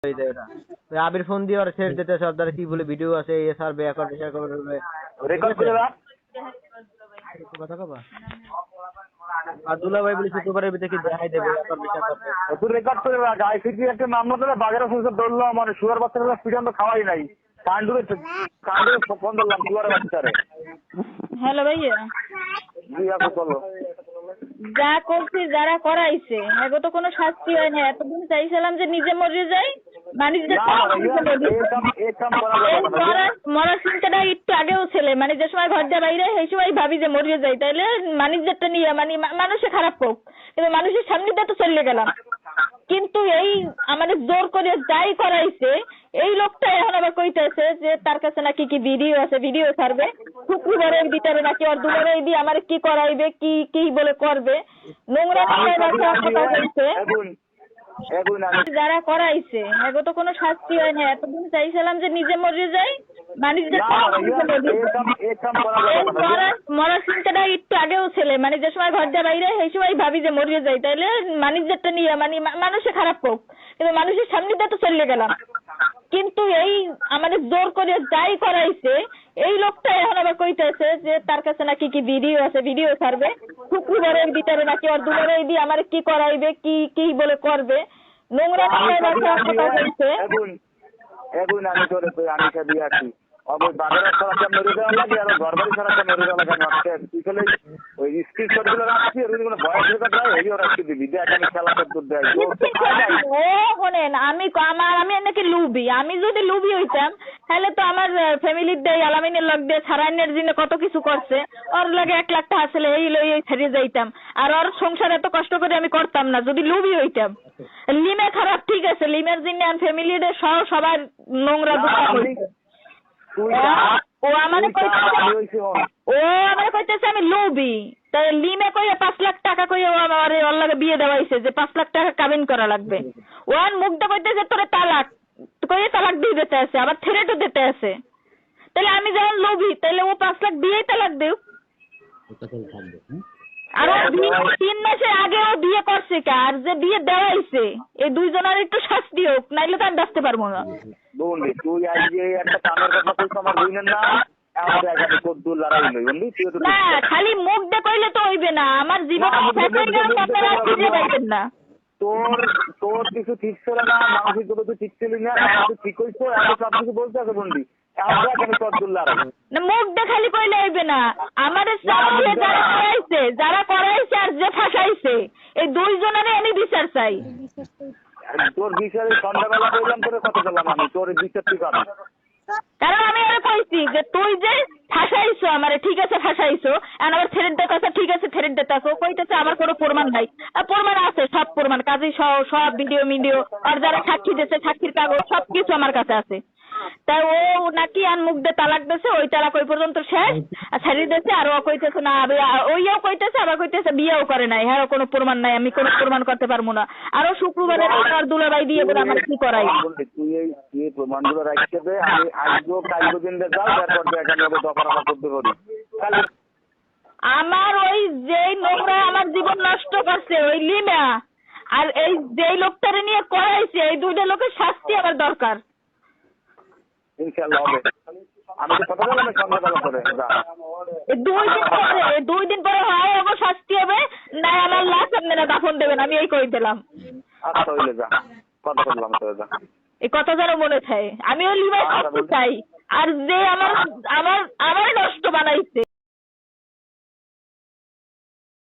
এই যে এটা ওই আবির ফোন দিয়ে ওরা ছেড়ে দিতে সব দ্বারা কি বলে ভিডিও আছে এই স্যার বে অ্যাকাউন্ট শেয়ার করবে রেকর্ড করে রাখ। কথা কবা আর দুলা ভাই বলি শুক্রবারের ভিতরে কি দেখাই দেবে অ্যাকাউন্ট শেয়ার করবে তুই রেকর্ড করে রাখ। আইসিটি একটা মামলা করে বাজারে শুনছে ধরলো মানে শুয়ার বাচ্চারা পিছন তো খাওয়াই নাই কান্ডুরে ফোন ধরলাম শুয়ার বাচ্চারে। হ্যালো ভাইয়া, জি আপু বলো। যা করছি যারা করাইছে এগো তো কোনো শাস্তি হয় না। এতদিন চাইছিলাম যে নিজে মরে যাই, মানে যে মরার চিন্তাটা একটু আগেও ছেলে মানে যে সময় ঘর দিয়ে বাইরে সেই সময় ভাবি যে মরিয়ে যাই, তাইলে মানিজ্যটা নিয়ে মানে মানুষে খারাপ হোক, কিন্তু মানুষের সামনে দিয়ে তো চলে গেলাম। কিন্তু এই আমাদের জোর করে যাই করাইছে এই লোকটা এখন আবার কইতেছে যে তার কাছে নাকি কি ভিডিও আছে, ভিডিও ছাড়বে শুক্রবারের ভিতরে নাকি ওর দুবারেই দিয়ে আমার কি করাইবে কি কি বলে করবে নোংরা কথা বলছে। যারা করাইছে এগো তো কোনো শাস্তি হয় না। এতদিন চাইছিলাম যে নিজে মরে যাই, মানে মরার চিন্তাটা একটু আগেও ছেলে মানে যে সময় ঘর দিয়ে বাইরে সেই সময় ভাবি যে মরিয়ে যাই, তাইলে মানিজ্যটা নিয়ে মানে মানুষে খারাপ হোক, কিন্তু মানুষের সামনে দিয়ে তো চলে গেলাম। কিন্তু এই আমাদের জোর করে যাই করাইছে এই লোকটা এখন আবার কইতেছে যে তার কাছে নাকি কি ভিডিও আছে, ভিডিও ছাড়বে শুক্রবারের ভিতরে নাকি ওর দুবারেই দিয়ে আমার কি করাইবে কি কি বলে করবে নোংরা কথা বলছে। এখন আমি তোরে আমি দিয়ে আছি অবশ্য বাজারের সরাসরি মেরে দেওয়া লাগে আর ঘরবাড়ি সরাসরি মেরে দেওয়া লাগে। পিছনে ওই স্ক্রিনশট গুলো রাখছি ওই কোনো ভয়েস রেকর্ড দেয় ওইও রাখছি দিবি দেখ আমি খেলা করতে দেয় ও শোনেন আমি নাকি লুবি, আমি যদি লুবি হইতাম তাহলে তো আমার ফ্যামিলির দেয় আলামিনের লোক দিয়ে সারাইনের জন্য কত কিছু করছে, ওর লাগে 1 লাখ টাকা আসলে এই লই ছেড়ে যাইতাম আর ওর সংসার এত কষ্ট করে আমি করতাম না যদি লুবি হইতাম। লিমে খারাপ ঠিক আছে, লিমের জন্য আর ফ্যামিলির সহ সবার নোংরা ও আমার কইতেছে আমি লুবি, তাই লিমে কইয়া 5 লাখ টাকা কইয়া আমার ওর লাগে বিয়ে দেওয়াইছে যে 5 লাখ টাকা কাবিন করা লাগবে। ওর মুখটা কইতেছে তোরে তালাক কইয়া তালাক দিয়ে দিতে আছে, আবার থ্রেটও দিতে আছে। তাহলে আমি যখন লুবি তাহলে ও 5 লাখ দিয়েই তালাক দেও। আর 3 মাসের আগেও বিয়ে করছে কে, আর যে বিয়ে দেওয়াইছে এই দুইজনের একটু শাস্তি হোক, নাইলে তো আমি বাঁচতে পারবো না। তুই আজকে একটা কামের কথা বলছো আমার বোনের না খালি মুখ দিয়ে কইলে তো হইবে না, আমার জীবন না। তোর কিছু ঠিক ছিল না, মানসিক তুই ঠিক ছিলি না, ঠিক হইছো সব কিছু বলতে আছে বন্ডি মুখ দিয়ে খালি কইলে হইবে না। আমাদের যারা করাইছে আর যে ফাঁসাইছে এই দুইজনেরই আমি বিচার চাই। তোর বিচারে সন্ধ্যাবেলা বললাম তোর কথা বললাম আমি তোর বিচার তুই পাবি, কারণ আমি আর কইছি যে তুই যে ফাঁসাইছো আমারে ঠিক আছে ফাঁসাইছো আর আমার থ্রেড দেখাছে ঠিক আছে থ্রেড দেখাছো, কইতেছে আমার কোনো প্রমাণ নাই। প্রমাণ আছে, সব প্রমাণ কাজে সব ভিডিও আর যারা সাক্ষী দিয়েছে সাক্ষীর কাগজ সবকিছু আমার কাছে আছে। তাই ও নাকি আর মুখ দিয়ে তালাক দিয়েছে, ওই তালাক ওই পর্যন্ত শেষ আর ছাড়িয়ে দিয়েছে। আর ও কইতেছে না ওইও কইতেছে আবার কইতেছে বিয়েও করে নাই, হ্যাঁ কোনো প্রমাণ নাই, আমি কোনো প্রমাণ করতে পারবো না। আরো শুক্রবারে আর দুলাভাই দিয়ে বলে আমার কি করাই। তুই এই প্রমাণগুলো রাখতে দে, আমি আজও কালকে দিন যাও তারপর দেখানো হবে দফারফা করতে পারি। আমার ওই যেই নোংরা আমার জীবন নষ্ট করছে ওই লিমা আর এই যেই লোকটারে নিয়ে করাইছে এই দুইটা লোকের শাস্তি আমার দরকার। ইনশাআল্লাহ হবে। আমি তো কথা বললাম সন্ধ্যাবেলা করে 2 দিন পরে হয় ওগো শাস্তি হবে না, আমার লাশ আপনারা দাফন দেবেন আমি এই কই দিলাম। আচ্ছা হইলে যা কথা বললাম তো যা এই কথা যেন মনে থাকে। আমি ওই লিমাই শাস্তি চাই আর যে আমার